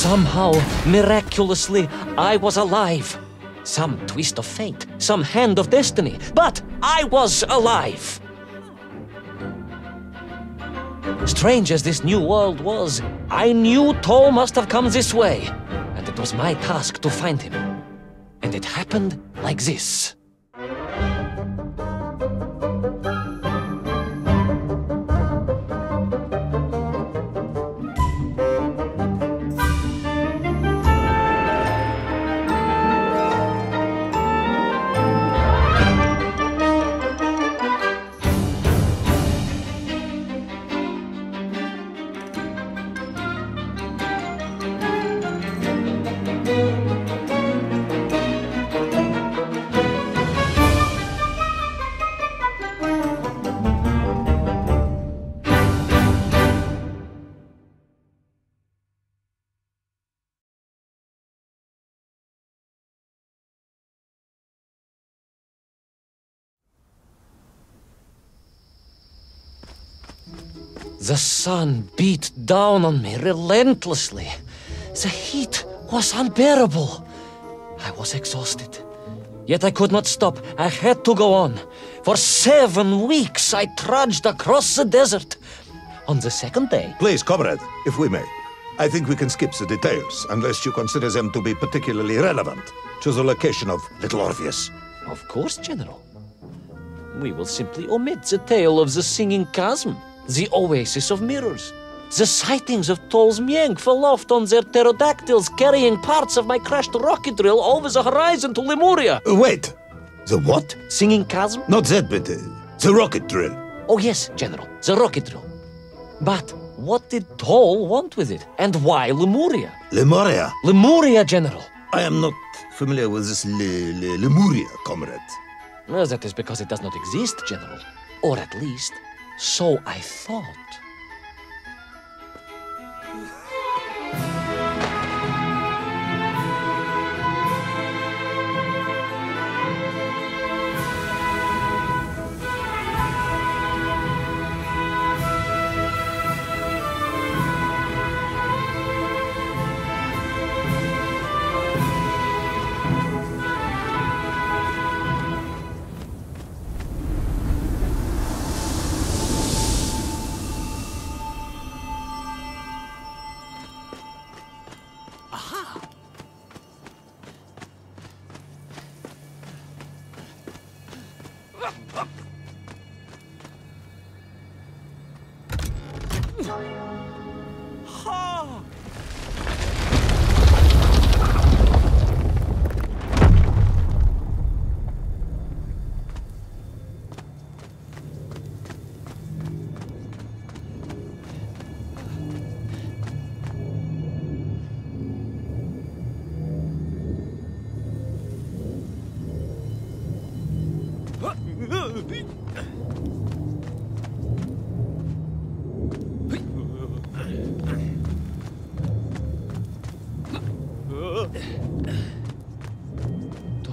Somehow, miraculously, I was alive. Some twist of fate, some hand of destiny, but I was alive. Strange as this new world was, I knew Toll must have come this way, and it was my task to find him. And it happened like this. The sun beat down on me relentlessly. The heat was unbearable. I was exhausted. Yet I could not stop. I had to go on. For 7 weeks I trudged across the desert. On the second day... Please, comrade, if we may. I think we can skip the details, unless you consider them to be particularly relevant to the location of Little Orpheus. Of course, General. We will simply omit the tale of the singing chasm. The oasis of mirrors. The sightings of Toll's Myenk aloft on their pterodactyls carrying parts of my crashed rocket drill over the horizon to Lemuria. Wait, the what? Singing chasm? Not that, but the rocket drill. Oh yes, General, the rocket drill. But what did Toll want with it? And why Lemuria? Lemuria? Lemuria, General. I am not familiar with this Lemuria, comrade. Well, that is because it does not exist, General. Or at least... so I thought.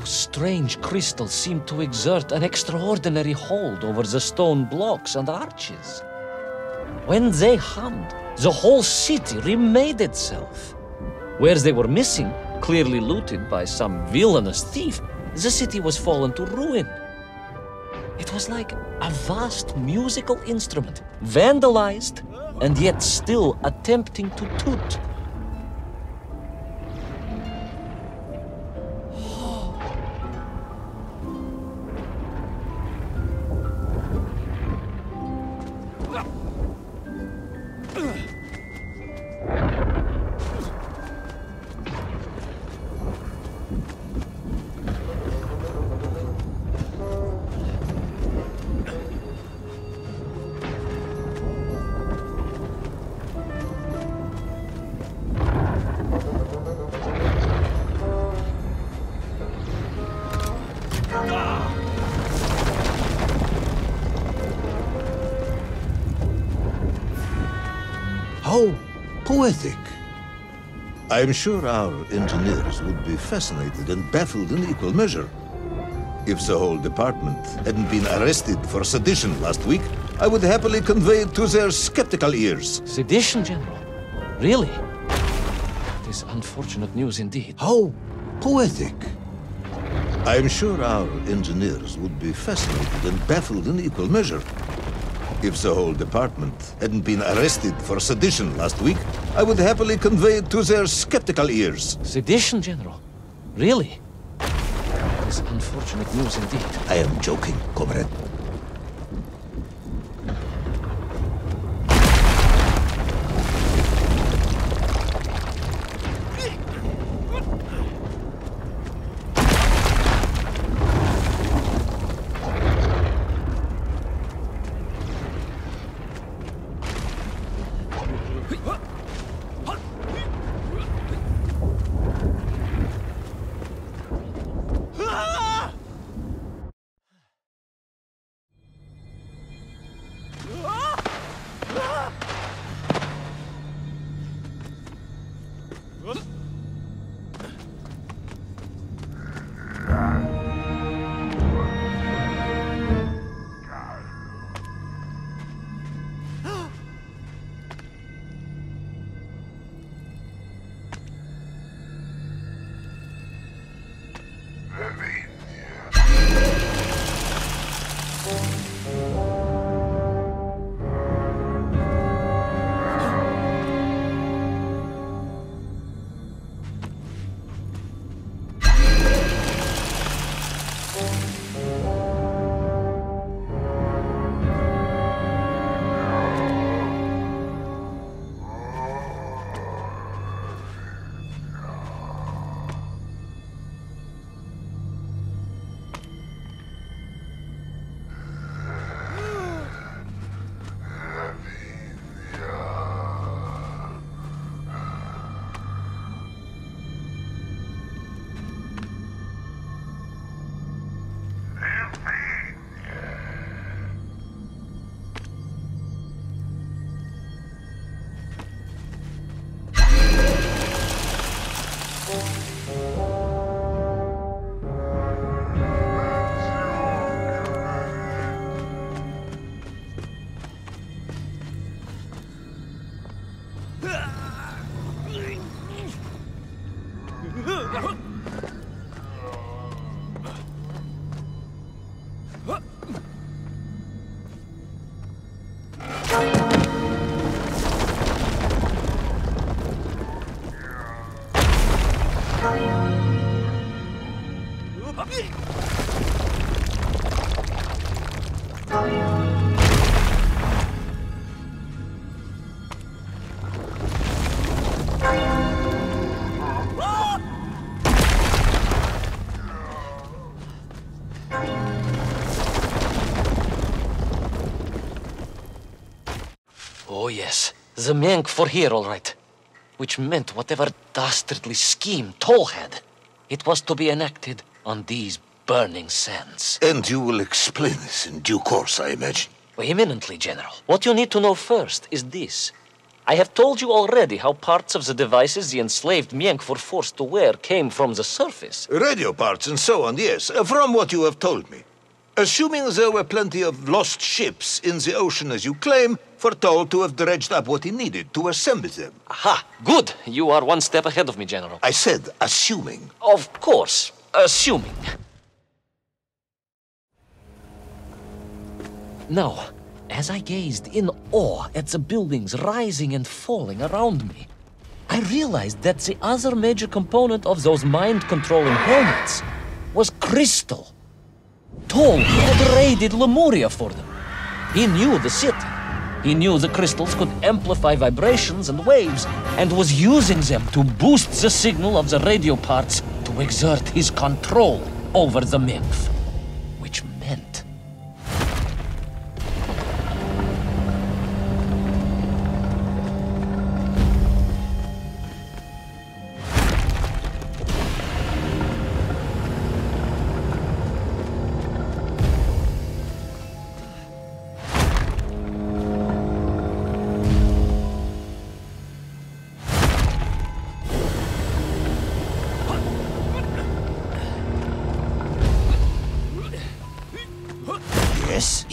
Strange crystals seemed to exert an extraordinary hold over the stone blocks and arches. When they hummed, the whole city remade itself. Where they were missing, clearly looted by some villainous thief, the city was fallen to ruin. It was like a vast musical instrument, vandalized, and yet still attempting to toot. How poetic. I am sure our engineers would be fascinated and baffled in equal measure. If the whole department hadn't been arrested for sedition last week, I would happily convey it to their skeptical ears. Sedition, General? Really? It is unfortunate news indeed. How poetic. I am sure our engineers would be fascinated and baffled in equal measure. If the whole department hadn't been arrested for sedition last week, I would happily convey it to their skeptical ears. Sedition, General? Really? That is unfortunate news indeed. I am joking, comrade. Oh yes, the Menk were here all right. Which meant whatever dastardly scheme Toll had, it was to be enacted on these burning sands. And you will explain this in due course, I imagine. Eminently, General. What you need to know first is this. I have told you already how parts of the devices the enslaved Menk were forced to wear came from the surface. Radio parts and so on, yes, from what you have told me. Assuming there were plenty of lost ships in the ocean as you claim, for Toll to have dredged up what he needed to assemble them. Aha, good. You are one step ahead of me, General. I said assuming. Of course, assuming. Now, as I gazed in awe at the buildings rising and falling around me, I realized that the other major component of those mind-controlling helmets was crystal. Toll had raided Lemuria for them. He knew the city. He knew the crystals could amplify vibrations and waves, and was using them to boost the signal of the radio parts to exert his control over the Menk. Which meant...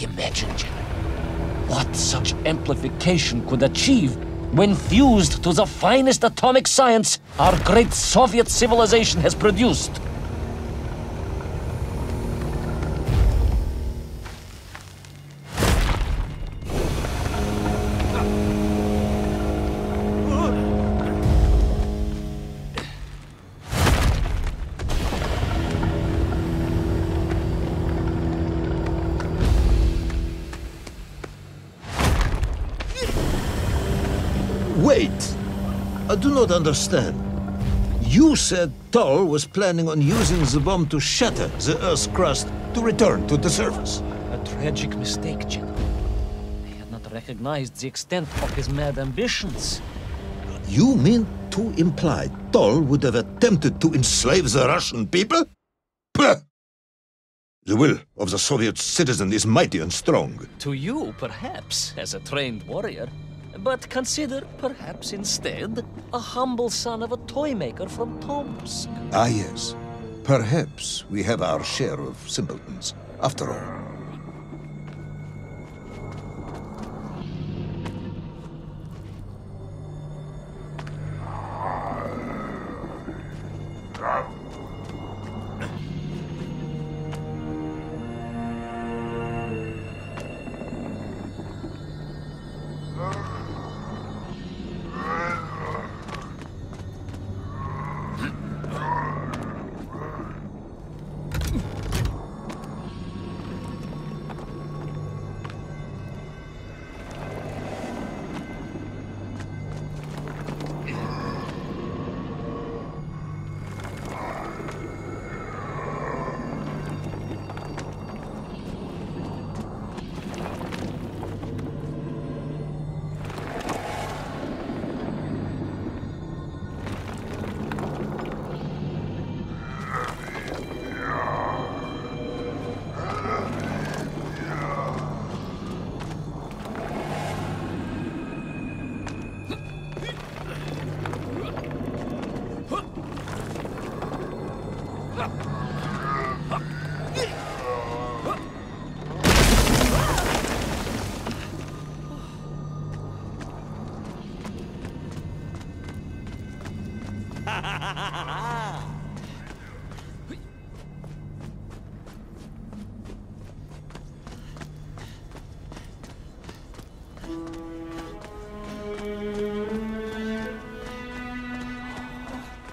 Imagine, General, what such amplification could achieve when fused to the finest atomic science our great Soviet civilization has produced. Wait! I do not understand. You said Thor was planning on using the bomb to shatter the Earth's crust to return to the surface. A tragic mistake, General. I had not recognized the extent of his mad ambitions. You mean to imply Thor would have attempted to enslave the Russian people? Pah! The will of the Soviet citizen is mighty and strong. To you, perhaps, as a trained warrior. But consider, perhaps instead, a humble son of a toy maker from Tomsk. Ah, yes. Perhaps we have our share of simpletons, after all.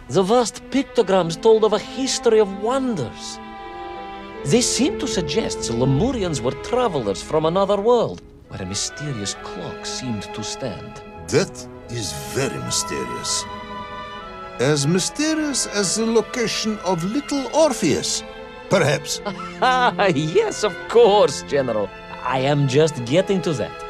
The vast pictograms told of a history of wonders. They seem to suggest the Lemurians were travelers from another world, where a mysterious clock seemed to stand. That is very mysterious. As mysterious as the location of Little Orpheus, perhaps. Ah, yes, of course, General. I am just getting to that.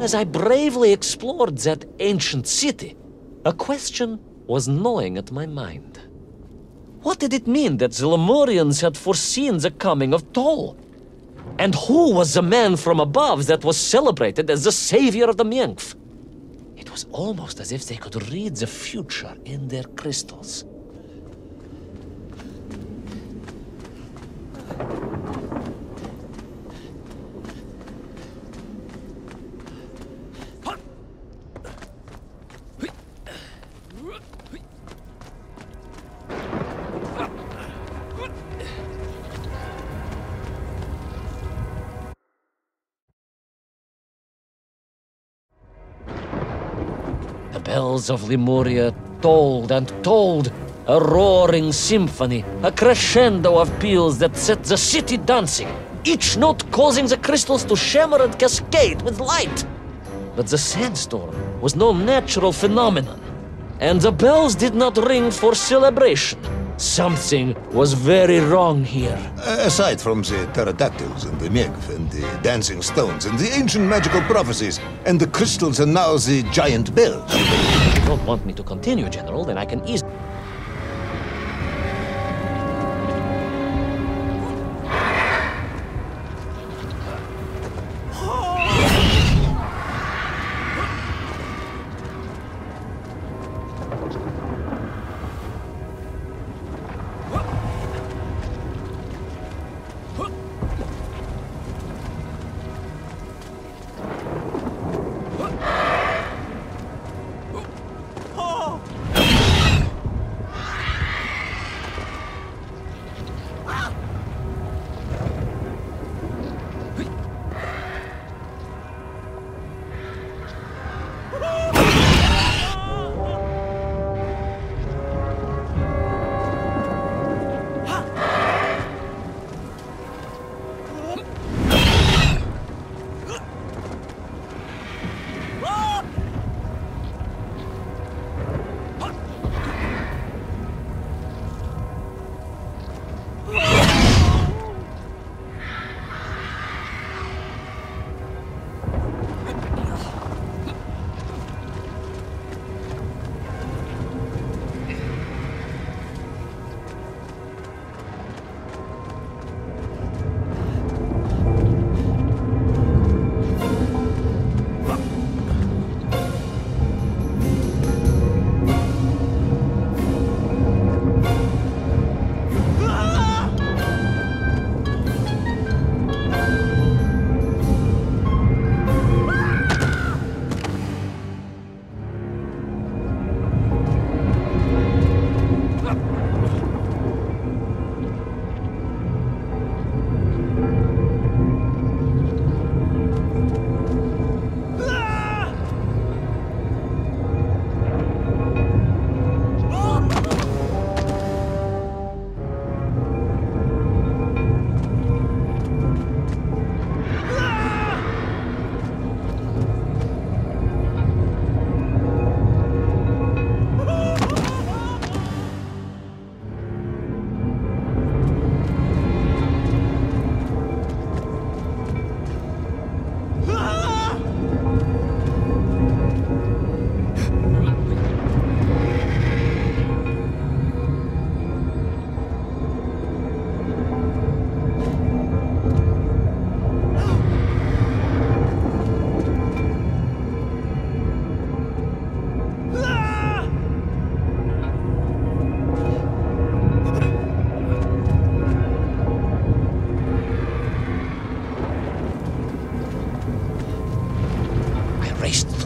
As I bravely explored that ancient city, a question was gnawing at my mind. What did it mean that the Lemurians had foreseen the coming of Tol? And who was the man from above that was celebrated as the savior of the Mengf? It was almost as if they could read the future in their crystals. The bells of Lemuria tolled and tolled, a roaring symphony, a crescendo of peals that set the city dancing, each note causing the crystals to shimmer and cascade with light. But the sandstorm was no natural phenomenon, and the bells did not ring for celebration. Something was very wrong here. Aside from the pterodactyls and the Megv and the dancing stones and the ancient magical prophecies and the crystals and now the giant bells. If you don't want me to continue, General, then I can easily...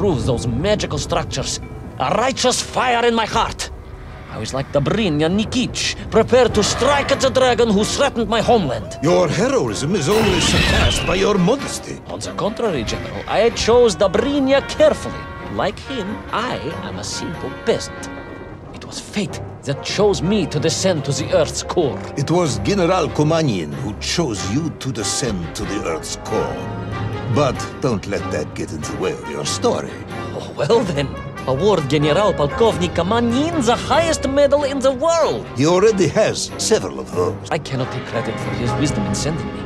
through those magical structures, a righteous fire in my heart. I was like Dobrynya Nikitch, prepared to strike at the dragon who threatened my homeland. Your heroism is only surpassed by your modesty. On the contrary, General, I chose Dobrynya carefully. Like him, I am a simple peasant. It was fate that chose me to descend to the Earth's core. It was General Komanin who chose you to descend to the Earth's core. But don't let that get in the way of your story. Oh, well then, award General Polkovnik Komanin the highest medal in the world. He already has several of those. I cannot take credit for his wisdom in sending me.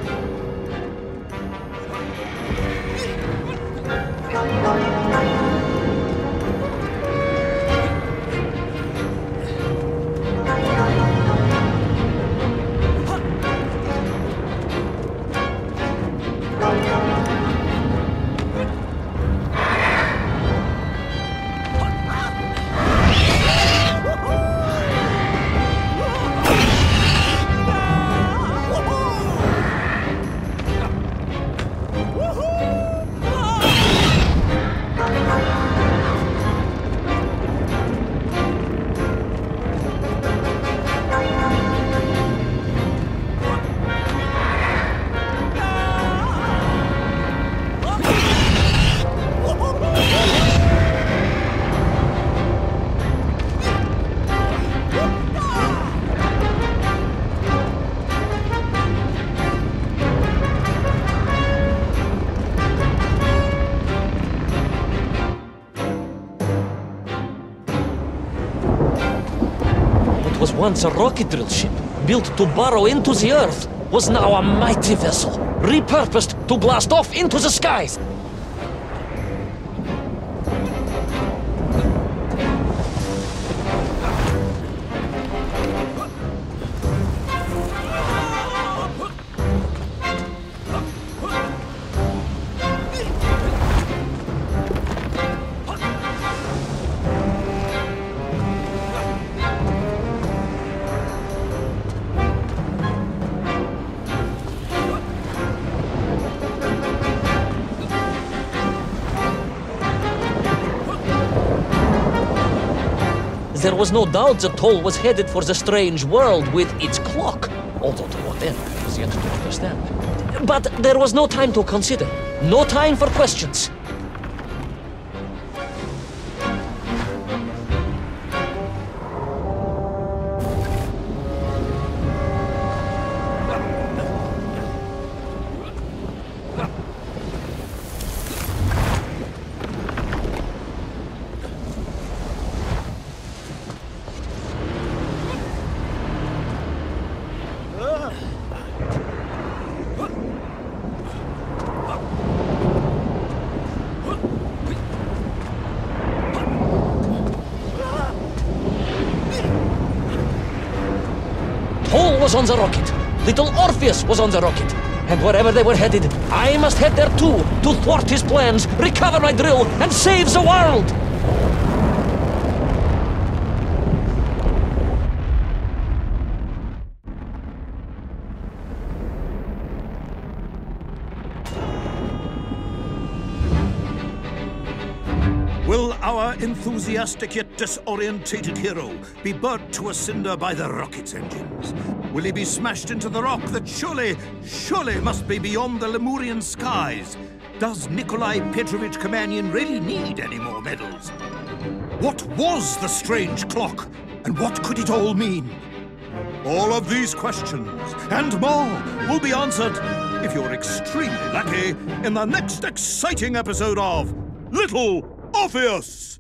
once a rocket drill ship, built to burrow into the earth, was now a mighty vessel, repurposed to blast off into the skies. There was no doubt the toll was headed for the strange world with its clock, although to what end I was yet to understand. But there was no time to consider, no time for questions. Was on the rocket. Little Orpheus was on the rocket. And wherever they were headed, I must head there too, to thwart his plans, recover my drill, and save the world! Will our enthusiastic yet disorientated hero be burnt to a cinder by the rocket's engines? Will he be smashed into the rock that surely must be beyond the Lemurian skies? Does Nikolai Petrovich Kamenyin really need any more medals? What was the strange clock, and what could it all mean? All of these questions and more will be answered, if you're extremely lucky, in the next exciting episode of Little Orpheus!